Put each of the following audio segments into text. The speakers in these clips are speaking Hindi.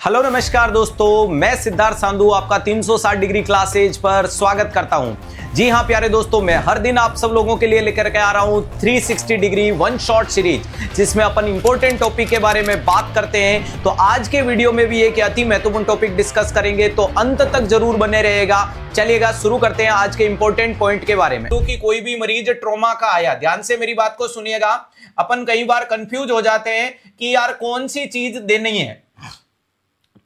हेलो नमस्कार दोस्तों, मैं सिद्धार्थ सांधु आपका 360 डिग्री क्लासेज पर स्वागत करता हूं। जी हां प्यारे दोस्तों, मैं हर दिन आप सब लोगों के लिए लेकर के आ रहा हूं 360 डिग्री वन शॉट सीरीज, जिसमें अपन इंपॉर्टेंट टॉपिक के बारे में बात करते हैं। तो आज के वीडियो में भी एक अति महत्वपूर्ण टॉपिक डिस्कस करेंगे, तो अंत तक जरूर बने रहेगा। चलिएगा शुरू करते हैं आज के इंपॉर्टेंट पॉइंट के बारे में। क्योंकि कोई भी मरीज ट्रॉमा का आया, ध्यान से मेरी बात को सुनिएगा। अपन कई बार कंफ्यूज हो जाते हैं कि यार कौन सी चीज देनी है,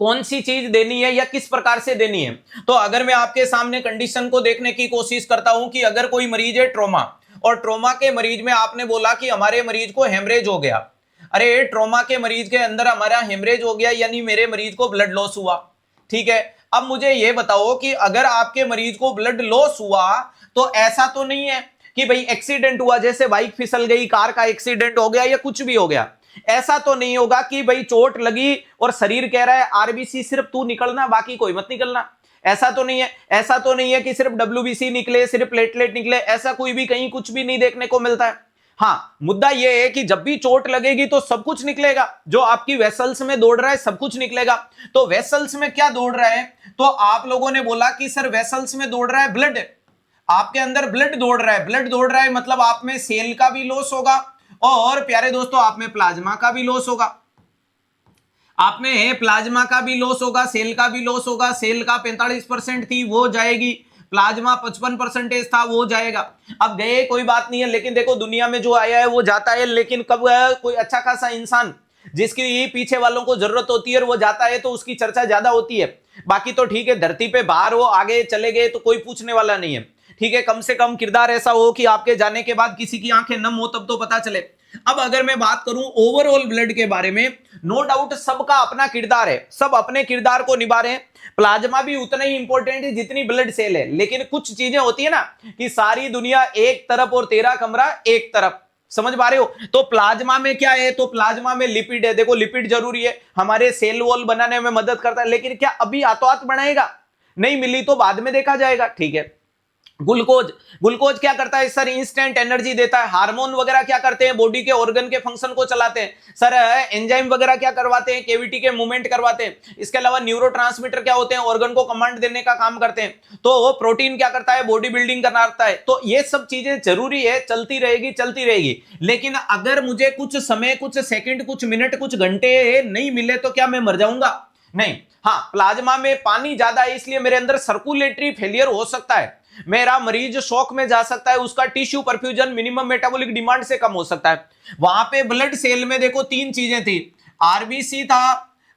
कौन सी चीज देनी है या किस प्रकार से देनी है। तो अगर मैं आपके सामने कंडीशन को देखने की कोशिश करता हूं कि अगर कोई मरीज है ट्रॉमा, और ट्रॉमा के मरीज में आपने बोला कि हमारे मरीज को हेमरेज हो गया। अरे ट्रॉमा के मरीज के अंदर हमारा हेमरेज हो गया, यानी मेरे मरीज को ब्लड लॉस हुआ। ठीक है, अब मुझे यह बताओ कि अगर आपके मरीज को ब्लड लॉस हुआ तो ऐसा तो नहीं है कि भाई एक्सीडेंट हुआ, जैसे बाइक फिसल गई, कार का एक्सीडेंट हो गया या कुछ भी हो गया। ऐसा तो नहीं होगा कि भाई चोट लगी और शरीर कह रहा है आरबीसी सिर्फ तू निकलना, बाकी कोई मत निकलना। ऐसा तो नहीं है। ऐसा तो नहीं है कि सिर्फ डब्ल्यूबीसी निकले, सिर्फ प्लेटलेट निकले। ऐसा कोई भी कहीं कुछ भी नहीं देखने को मिलता है। हाँ, मुद्दा यह है कि जब भी चोट लगेगी तो सब कुछ निकलेगा, जो आपकी वेसल्स में दौड़ रहा है सब कुछ निकलेगा। तो वेसल्स में क्या दौड़ रहा है? तो आप लोगों ने बोला कि सर वेसल्स में दौड़ रहा है ब्लड, आपके अंदर ब्लड दौड़ रहा है। ब्लड दौड़ रहा है मतलब आप में सेल का भी लॉस होगा, और प्यारे दोस्तों आप में प्लाज्मा का भी लॉस होगा। आप में प्लाज्मा का भी लॉस होगा, सेल का भी लॉस होगा। सेल का 45% थी वो जाएगी, प्लाज्मा 55% था वो जाएगा। अब गए कोई बात नहीं है, लेकिन देखो दुनिया में जो आया है वो जाता है। लेकिन कब कोई अच्छा खासा इंसान जिसकी पीछे वालों को जरूरत होती है और वो जाता है तो उसकी चर्चा ज्यादा होती है। बाकी तो ठीक है, धरती पे बाहर हो आगे चले गए तो कोई पूछने वाला नहीं है। ठीक है, कम से कम किरदार ऐसा हो कि आपके जाने के बाद किसी की आंखें नम हो तब तो पता चले। अब अगर मैं बात करूं ओवरऑल ब्लड के बारे में, नो डाउट सबका अपना किरदार है, सब अपने किरदार को निभा रहे हैं। प्लाज्मा भी उतना ही इंपॉर्टेंट है जितनी ब्लड सेल है। लेकिन कुछ चीजें होती है ना कि सारी दुनिया एक तरफ और तेरा कमरा एक तरफ, समझ पा रहे हो? तो प्लाज्मा में क्या है? तो प्लाज्मा में लिपिड है। देखो लिपिड जरूरी है, हमारे सेल वॉल बनाने में मदद करता है। लेकिन क्या अभी हाथों हाथ बनाएगा? नहीं मिली तो बाद में देखा जाएगा। ठीक है, ग्लूकोज, ग्लूकोज क्या करता है सर? इंस्टेंट एनर्जी देता है। हार्मोन वगैरह क्या करते हैं? बॉडी के ऑर्गन के फंक्शन को चलाते हैं। सर एंजाइम वगैरह क्या करवाते हैं? कैविटी के मूवमेंट करवाते हैं। इसके अलावा न्यूरोट्रांसमीटर क्या होते हैं? ऑर्गन को कमांड देने का काम करते हैं। तो वो प्रोटीन क्या करता है? बॉडी बिल्डिंग करता है। तो ये सब चीजें जरूरी है, चलती रहेगी चलती रहेगी। लेकिन अगर मुझे कुछ समय, कुछ सेकंड, कुछ मिनट, कुछ घंटे नहीं मिले तो क्या मैं मर जाऊंगा? नहीं। हाँ, प्लाज्मा में पानी ज्यादा है इसलिए मेरे अंदर सर्कुलेटरी फेलियर हो सकता है, मेरा मरीज शॉक में जा सकता है, उसका tissue perfusion minimum metabolic demand से कम हो सकता है। वहां पे ब्लड सेल में देखो तीन चीजें थी, आरबीसी था,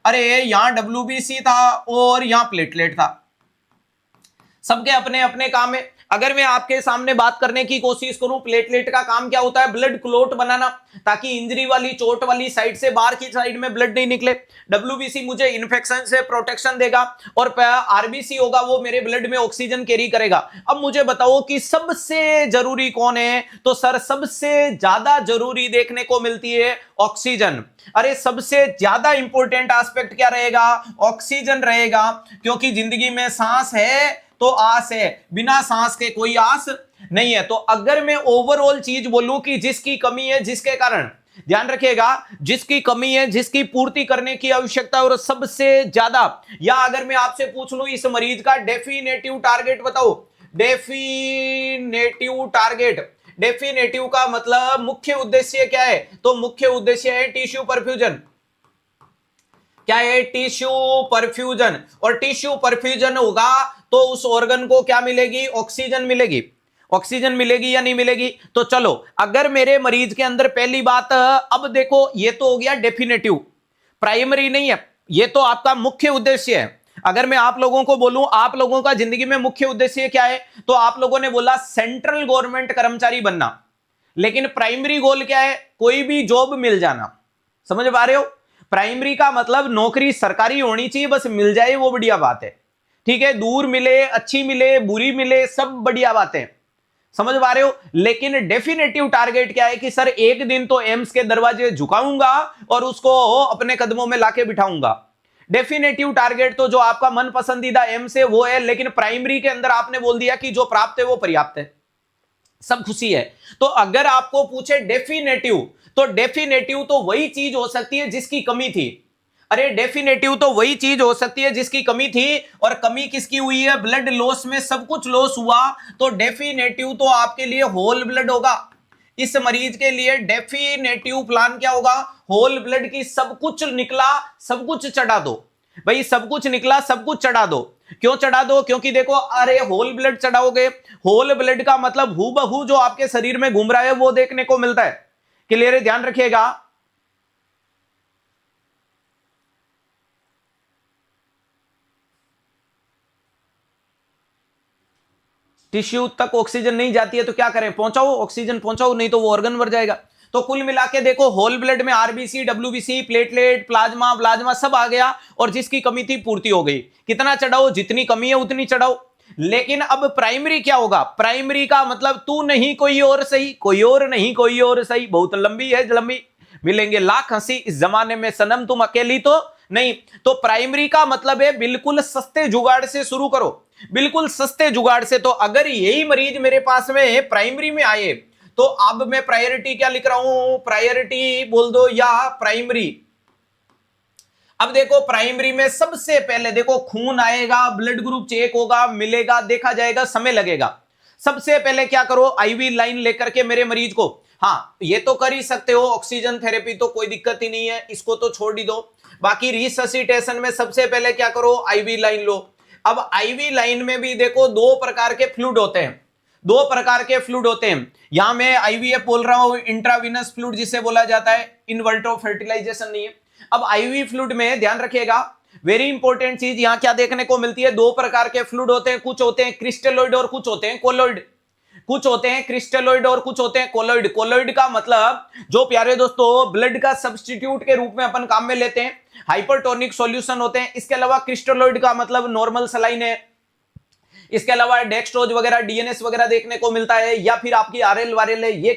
अरे यहां डब्ल्यूबीसी था, और यहां प्लेटलेट था। सबके अपने अपने काम है। अगर मैं आपके सामने बात करने की कोशिश करूं, प्लेटलेट का काम क्या होता है? ब्लड क्लॉट बनाना, ताकि इंजरी वाली, चोट वाली साइड से बाहर की साइड में ब्लड नहीं निकले। डब्ल्यूबीसी मुझे इन्फेक्शन से प्रोटेक्शन देगा, और आरबीसी होगा वो मेरे ब्लड में ऑक्सीजन कैरी करेगा। अब मुझे बताओ कि सबसे जरूरी कौन है? तो सर सबसे ज्यादा जरूरी देखने को मिलती है ऑक्सीजन। अरे सबसे ज्यादा इंपॉर्टेंट एस्पेक्ट क्या रहेगा? ऑक्सीजन रहेगा, क्योंकि जिंदगी में सांस है तो आस है, बिना सांस के कोई आस नहीं है। तो अगर मैं ओवरऑल चीज बोलूं कि जिसकी कमी है, जिसके कारण, ध्यान रखिएगा, जिसकी कमी है, जिसकी पूर्ति करने की आवश्यकता और सबसे ज्यादा, या अगर मैं आपसे पूछ लूं इस मरीज का डेफिनेटिव टारगेट बताओ, डेफिनेटिव टारगेट, डेफिनेटिव का मतलब मुख्य उद्देश्य क्या है? तो मुख्य उद्देश्य है टिश्यू परफ्यूजन। क्या है? Tissue perfusion. और टिश्यू परफ्यूजन होगा तो उस ऑर्गन को क्या मिलेगी? ऑक्सीजन मिलेगी। ऑक्सीजन मिलेगी या नहीं मिलेगी? तो चलो, अगर मेरे मरीज के अंदर पहली बात, अब देखो ये तो हो गया डेफिनेटिव, प्राइमरी नहीं है, ये तो आपका मुख्य उद्देश्य है। अगर मैं आप लोगों को बोलूं आप लोगों का जिंदगी में मुख्य उद्देश्य क्या है, तो आप लोगों ने बोला सेंट्रल गवर्नमेंट कर्मचारी बनना। लेकिन प्राइमरी गोल क्या है? कोई भी जॉब मिल जाना। समझ पा रहे हो? प्राइमरी का मतलब नौकरी सरकारी होनी चाहिए, बस मिल जाए वो बढ़िया बात है। ठीक है, दूर मिले, अच्छी मिले, बुरी मिले, सब बढ़िया बात है। समझ पा रहे हो? लेकिन डेफिनेटिव टारगेट क्या है कि सर एक दिन तो एम्स के दरवाजे झुकाऊंगा और उसको अपने कदमों में लाके बिठाऊंगा। डेफिनेटिव टारगेट तो जो आपका मन पसंदीदा एम्स है वो है, लेकिन प्राइमरी के अंदर आपने बोल दिया कि जो प्राप्त है वो पर्याप्त है, सब खुशी है। तो अगर आपको पूछे डेफिनेटिव, तो डेफिनेटिव तो वही चीज हो सकती है जिसकी कमी थी। अरे डेफिनेटिव तो वही चीज हो सकती है जिसकी कमी थी, और कमी किसकी हुई है? ब्लड लॉस में सब कुछ लॉस हुआ, तो डेफिनेटिव तो आपके लिए होल ब्लड होगा। इस मरीज के लिए डेफिनेटिव प्लान क्या होगा? होल ब्लड की सब कुछ निकला सब कुछ चढ़ा दो भाई, सब कुछ निकला सब कुछ चढ़ा दो। क्यों चढ़ा दो? क्योंकि देखो, अरे होल ब्लड चढ़ाओगे, होल ब्लड का मतलब हूबहू जो आपके शरीर में घूम रहा है वो देखने को मिलता है। क्लियर है? ध्यान रखिएगा। टिश्यू तक ऑक्सीजन नहीं जाती है तो क्या करें? पहुंचाओ, ऑक्सीजन पहुंचाओ, नहीं तो वो ऑर्गन मर जाएगा। तो कुल मिला के देखो, होल ब्लड में RBC, WBC, platelet, plasma, plasma सब आ गया, और जिसकी कमी थी पूर्ति हो गई। कितना चढ़ाओ? जितनी कमी है उतनी चढ़ाओ। लेकिन अब प्राइमरी क्या होगा? प्राइमरी का मतलब तू नहीं कोई और सही, कोई और नहीं कोई और सही। बहुत लंबी है, लंबी, मिलेंगे लाख हंसी इस जमाने में सनम तुम अकेली तो नहीं। तो प्राइमरी का मतलब है बिल्कुल सस्ते जुगाड़ से शुरू करो, बिल्कुल सस्ते जुगाड़ से। तो अगर यही मरीज मेरे पास में प्राइमरी में आए, तो अब मैं प्रायोरिटी क्या लिख रहा हूं? प्रायोरिटी बोल दो या प्राइमरी। अब देखो, प्राइमरी में सबसे पहले देखो, खून आएगा, ब्लड ग्रुप चेक होगा, मिलेगा, देखा जाएगा, समय लगेगा। सबसे पहले क्या करो? आईवी लाइन लेकर के मेरे मरीज को, हाँ ये तो कर ही सकते हो, ऑक्सीजन थेरेपी तो कोई दिक्कत ही नहीं है, इसको तो छोड़ ही दो। बाकी रिससिटेशन में सबसे पहले क्या करो? आईवी लाइन लो। अब आईवी लाइन में भी देखो दो प्रकार के फ्लूइड होते हैं, दो प्रकार के फ्लूइड होते हैं। यहां मैं आईवीएफ बोल रहा हूं, इंट्रावीनस फ्लूइड जिसे बोला जाता है, इन विट्रो फर्टिलाइजेशन नहीं है। अब आईवी फ्लूइड में ध्यान रखिएगा, वेरी इंपॉर्टेंट चीज यहां क्या देखने को मिलती है? दो प्रकार के फ्लूइड होते हैं, कुछ होते हैं क्रिस्टलोइड और कुछ होते हैं कोलोइड। कुछ होते हैं क्रिस्टलोइड और कुछ होते हैं कोलोइड। कोलोइड का मतलब जो प्यारे दोस्तों ब्लड का सब्स्टिट्यूट के रूप में अपन काम में लेते हैं, हाइपरटोनिक सॉल्यूशन होते हैं। इसके अलावा क्रिस्टलोइड का मतलब नॉर्मल सलाइन है। इसके अलावा डेक्स्ट्रोज वगैरह, डीएनएस वगैरह देखने को मिलता है, या फिर आपकी आरएल वारेल है, ये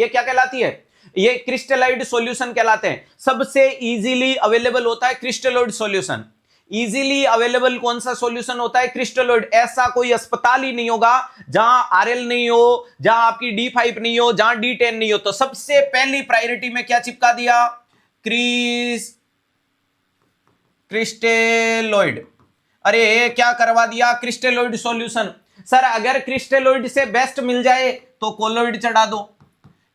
क्या कहलाती है? ये क्रिस्टलाइड सॉल्यूशन कहलाते हैं। सबसे इजीली अवेलेबल होता है क्रिस्टलोइड सॉल्यूशन। इजीली अवेलेबल कौन सा सॉल्यूशन होता है? क्रिस्टलोइड। ऐसा कोई अस्पताल ही नहीं होगा जहां आरएल नहीं हो, जहां आपकी D5 नहीं हो, जहां D10 नहीं हो। तो सबसे पहली प्रायोरिटी में क्या चिपका दिया? क्रिस्टलोइड। अरे क्या करवा दिया? क्रिस्टलोइड सॉल्यूशन। सर अगर क्रिस्टलोइड से बेस्ट मिल जाए तो कोलोइड चढ़ा दो।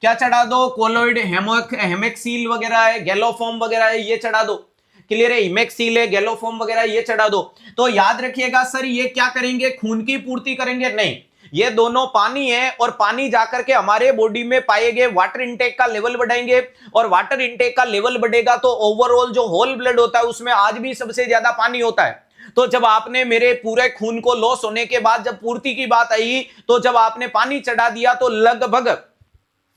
क्या चढ़ा दो? कोलोइड, हेमेक्सील वगैरह है, गैलोफॉर्म वगैरह है, ये चढ़ा दो। क्लियर है? हिमेक्सील है, गैलोफॉर्म वगैरह ये चढ़ा दो। तो याद रखिएगा सर, ये क्या करेंगे? खून की पूर्ति करेंगे? नहीं, ये दोनों पानी है, और पानी जाकर के हमारे बॉडी में पाएंगे, वाटर इनटेक का लेवल बढ़ाएंगे, और वाटर इनटेक का लेवल बढ़ेगा तो ओवरऑल जो होल ब्लड होता है उसमें आज भी सबसे ज्यादा पानी होता है। तो जब आपने मेरे पूरे खून को लॉस होने के बाद जब पूर्ति की बात आई, तो जब आपने पानी चढ़ा दिया तो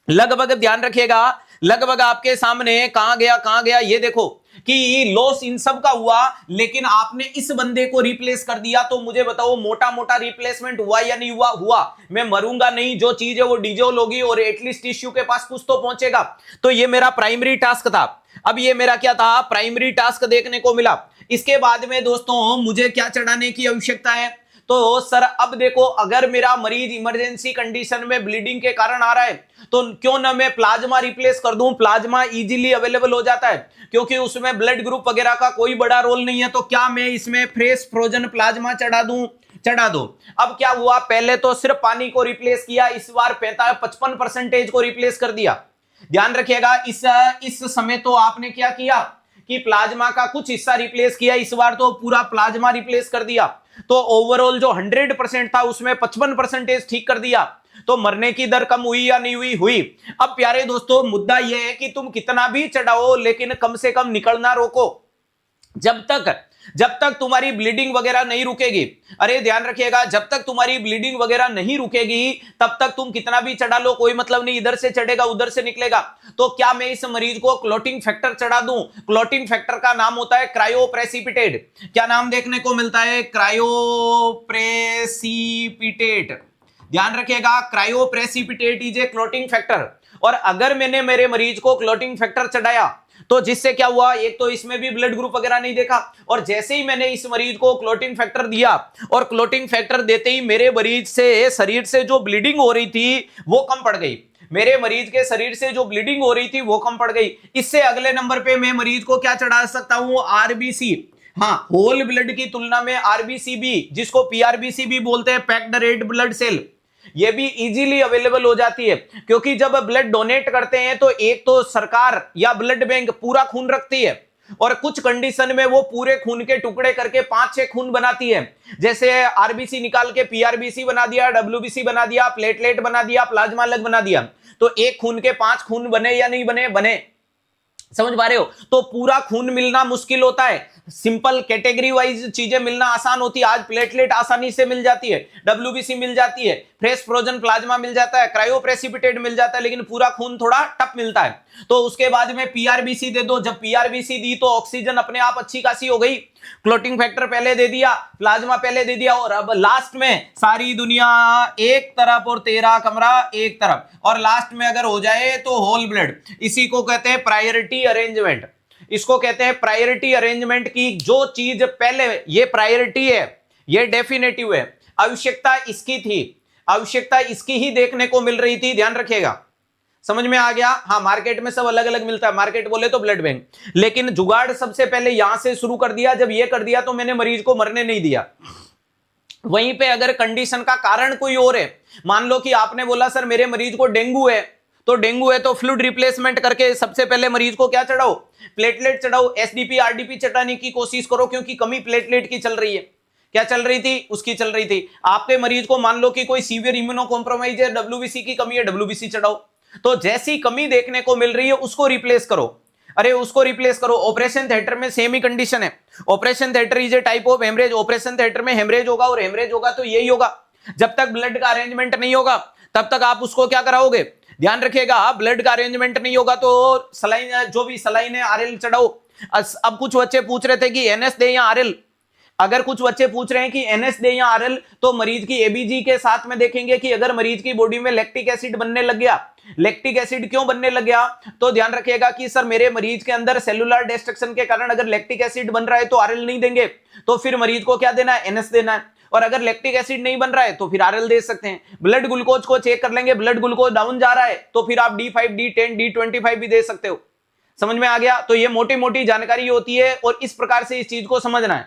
लगभग ध्यान रखिएगा, लगभग आपके सामने कहां गया ये देखो कि लॉस इन सब का हुआ, लेकिन आपने इस बंदे को रिप्लेस कर दिया। तो मुझे बताओ, मोटा मोटा रिप्लेसमेंट हुआ या नहीं हुआ? हुआ। मैं मरूंगा नहीं, जो चीज है वो डिजोल्व होगी, और एटलीस्ट टिश्यू के पास कुछ तो पहुंचेगा। तो ये मेरा प्राइमरी टास्क था। अब ये मेरा क्या था? प्राइमरी टास्क देखने को मिला। इसके बाद में दोस्तों मुझे क्या चढ़ाने की आवश्यकता है? तो सर अब देखो, अगर मेरा मरीज इमरजेंसी कंडीशन में ब्लीडिंग के कारण आ रहा है, तो क्यों ना मैं प्लाज्मा रिप्लेस कर दूं। प्लाज्मा इजीली अवेलेबल हो जाता है, क्योंकि उसमें ब्लड ग्रुप वगैरह का कोई बड़ा रोल नहीं है। तो क्या मैं इसमें फ्रेश फ्रोजन प्लाज्मा चढ़ा दूं? चढ़ा दो। अब क्या हुआ? पहले तो सिर्फ पानी को रिप्लेस किया, इस बार 55% को रिप्लेस कर दिया। ध्यान रखिएगा, इस समय तो आपने क्या किया कि प्लाज्मा का कुछ हिस्सा रिप्लेस किया, इस बार तो पूरा प्लाज्मा रिप्लेस कर दिया। तो ओवरऑल जो 100% था उसमें 55% ठीक कर दिया। तो मरने की दर कम हुई या नहीं हुई? हुई। अब प्यारे दोस्तों, मुद्दा यह है कि तुम कितना भी चढ़ाओ, लेकिन कम से कम निकलना रोको। जब तक तुम्हारी ब्लीडिंग वगैरह नहीं रुकेगी, अरे ध्यान रखिएगा, जब तक तुम्हारी ब्लीडिंग वगैरह नहीं रुकेगी, तब तक तुम कितना भी चढ़ा लो कोई मतलब नहीं, इधर से चढ़ेगा उधर से निकलेगा। तो क्या मैं इस मरीज को क्लॉटिंग फैक्टर चढ़ा दूं? क्लॉटिंग फैक्टर का नाम होता है क्रायोप्रेसिपिटेट। क्या नाम देखने को मिलता है? क्रायोप्रेसिपिटेट। ध्यान रखिएगा, cryoprecipitate is a clotting factor. और अगर मैंने मेरे मरीज को क्लॉटिंग फैक्टर चढ़ाया, तो जिससे क्या हुआ? एक तो इसमें भी ब्लड ग्रुप वगैरह नहीं देखा, और जैसे ही मैंने इस मरीज को क्लॉटिंग फैक्टर दिया, और क्लॉटिंग फैक्टर देते ही मेरे मरीज से शरीर से जो ब्लीडिंग हो रही थी वो कम पड़ गई। मेरे मरीज के शरीर से जो ब्लीडिंग हो रही थी वो कम पड़ गई। इससे अगले नंबर पे मैं मरीज को क्या चढ़ा सकता हूं, आरबीसी। हाँ, होल ब्लड की तुलना में आरबीसी भी, जिसको पीआरबीसी भी बोलते हैं, पैक्ड रेड ब्लड सेल, ये भी इजीली अवेलेबल हो जाती है। क्योंकि जब ब्लड डोनेट करते हैं तो एक तो सरकार या ब्लड बैंक पूरा खून रखती है, और कुछ कंडीशन में वो पूरे खून के टुकड़े करके 5-6 खून बनाती है। जैसे आरबीसी निकाल के पीआरबीसी बना दिया, डब्ल्यूबीसी बना दिया, प्लेटलेट बना दिया, प्लाज्मा अलग बना दिया, तो एक खून के 5 खून बने या नहीं बने, बने। समझ पा रहे हो? तो पूरा खून मिलना मुश्किल होता है, सिंपल कैटेगरी वाइज चीजें मिलना आसान होती है। आज प्लेटलेट आसानी से मिल जाती है, डब्ल्यूबीसी मिल जाती है, फ्रेश फ्रोजन प्लाज्मा मिल जाता है, क्रायोप्रेसिपिटेट मिल जाता है, लेकिन पूरा खून थोड़ा टफ मिलता है। तो उसके बाद में पीआरबीसी दे दो। जब पीआरबीसी दी तो ऑक्सीजन अपने आप अच्छी खासी हो गई, क्लोटिंग फैक्टर पहले दे दिया, प्लाज्मा पहले दे दिया, और अब लास्ट में सारी दुनिया एक तरफ और तेरा कमरा एक तरफ, और लास्ट में अगर हो जाए तो होल ब्लड। इसी को कहते हैं प्रायोरिटी अरेंजमेंट। इसको कहते हैं प्रायोरिटी अरेंजमेंट की जो चीज पहले, ये प्रायोरिटी है, ये डेफिनेटिव है, आवश्यकता इसकी थी, आवश्यकता इसकी ही देखने को मिल रही थी। ध्यान रखिएगा, समझ में आ गया? हाँ, मार्केट में सब अलग अलग मिलता है, मार्केट बोले तो ब्लड बैंक, लेकिन जुगाड़ सबसे पहले यहां से शुरू कर दिया। जब ये कर दिया तो मैंने मरीज को मरने नहीं दिया। वहीं पे अगर कंडीशन का कारण कोई और है, मान लो कि आपने बोला सर मेरे मरीज को डेंगू है, तो डेंगू है तो फ्लूइड रिप्लेसमेंट करके सबसे पहले मरीज को क्या चढ़ाओ, प्लेटलेट चढ़ाओ, एसडीपी आरडीपी चढ़ाने की कोशिश करो, क्योंकि कमी प्लेटलेट की चल रही है। क्या चल रही थी? उसकी चल रही थी। आपके मरीज को मान लो कि कोई सीवियर इम्यूनो कॉम्प्रोमाइज है, डब्ल्यूबीसी की कमी है, डब्ल्यूबीसी चढ़ाओ। तो जैसी कमी देखने को मिल रही है उसको रिप्लेस करो। अरे उसको रिप्लेस करो। ऑपरेशन थिएटर में सेम ही कंडीशन है। Operation theatre is a type of haemorrhage. Operation theatre में हेमरेज होगा, और हेमरेज होगा तो यही होगा। जब तक ब्लड का अरेंजमेंट नहीं होगा तब तक आप उसको क्या कराओगे? ध्यान रखिएगा, ब्लड का अरेंजमेंट नहीं होगा तो सलाइन, जो भी सलाइन है, आरएल चढ़ाओ। अब कुछ बच्चे पूछ रहे थे कि एनएस दे या आरएल। अगर कुछ बच्चे पूछ रहे हैं कि एनएस दे या आरएल, तो मरीज की एबीजी के साथ में देखेंगे कि अगर मरीज की बॉडी में लैक्टिक एसिड बनने लग गया, लैक्टिक एसिड क्यों बनने लग गया, तो ध्यान रखिएगा कि सर मेरे मरीज के अंदर सेलुलर डिस्ट्रक्शन के कारण अगर लैक्टिक एसिड बन रहा है तो आरएल नहीं देंगे, तो फिर मरीज को क्या देना है? एनएस देना है। और अगर लैक्टिक एसिड नहीं बन रहा है तो फिर आरएल दे सकते हैं। ब्लड ग्लूकोज को चेक कर लेंगे, ब्लड ग्लूकोज डाउन जा रहा है तो फिर आप D5, D10, D25 भी दे सकते हो। समझ में आ गया? तो ये मोटी मोटी जानकारी होती है और इस प्रकार से इस चीज को समझना है।